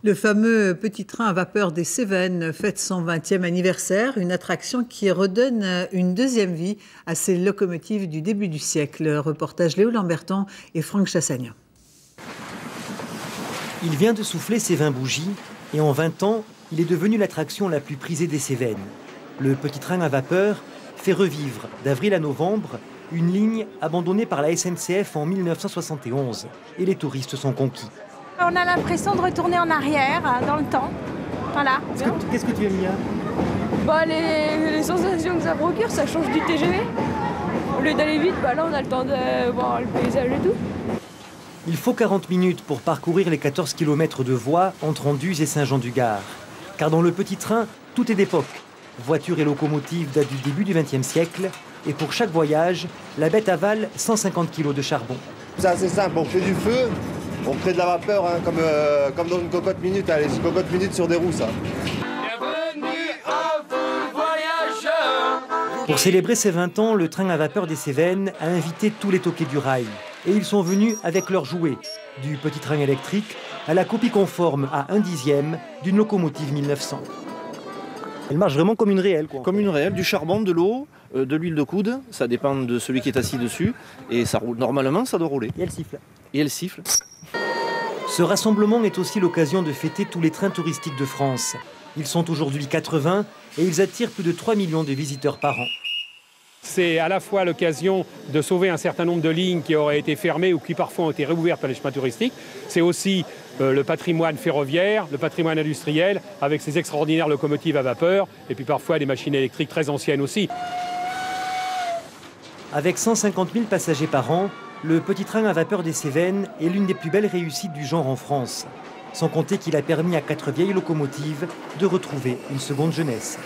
Le fameux petit train à vapeur des Cévennes fête son 20e anniversaire, une attraction qui redonne une deuxième vie à ces locomotives du début du siècle. Reportage Léo Lamberton et Franck Chassagnan. Il vient de souffler ses 20 bougies et en 20 ans, il est devenu l'attraction la plus prisée des Cévennes. Le petit train à vapeur fait revivre d'avril à novembre une ligne abandonnée par la SNCF en 1971 et les touristes sont conquis. On a l'impression de retourner en arrière, dans le temps. Voilà. Qu'est-ce que tu aimes bien? Les sensations que ça procure, ça change du TGV. Au lieu d'aller vite, là on a le temps de voir le paysage et tout. Il faut 40 minutes pour parcourir les 14 km de voies entre Anduze et Saint-Jean-du-Gard. Car dans le petit train, tout est d'époque. Voitures et locomotives datent du début du XXe siècle. Et pour chaque voyage, la bête avale 150 kg de charbon. C'est assez simple, on fait du feu, on crée de la vapeur, comme dans une cocotte minute. C'est une cocotte minute sur des roues, ça. Bienvenue à vous, voyageurs. Pour célébrer ses 20 ans, le train à vapeur des Cévennes a invité tous les toqués du rail. Et ils sont venus avec leurs jouets, du petit train électrique à la copie conforme à 1/10 d'une locomotive 1900. Elle marche vraiment comme une réelle, quoi. Comme une réelle, du charbon, de l'eau, de l'huile de coude, ça dépend de celui qui est assis dessus, et ça roule. Normalement, ça doit rouler. Et elle siffle. Et elle siffle. Ce rassemblement est aussi l'occasion de fêter tous les trains touristiques de France. Ils sont aujourd'hui 80 et ils attirent plus de 3 millions de visiteurs par an. C'est à la fois l'occasion de sauver un certain nombre de lignes qui auraient été fermées ou qui parfois ont été réouvertes par les chemins touristiques. C'est aussi le patrimoine ferroviaire, le patrimoine industriel, avec ses extraordinaires locomotives à vapeur, et puis parfois des machines électriques très anciennes aussi. Avec 150 000 passagers par an, le petit train à vapeur des Cévennes est l'une des plus belles réussites du genre en France. Sans compter qu'il a permis à 4 vieilles locomotives de retrouver une seconde jeunesse.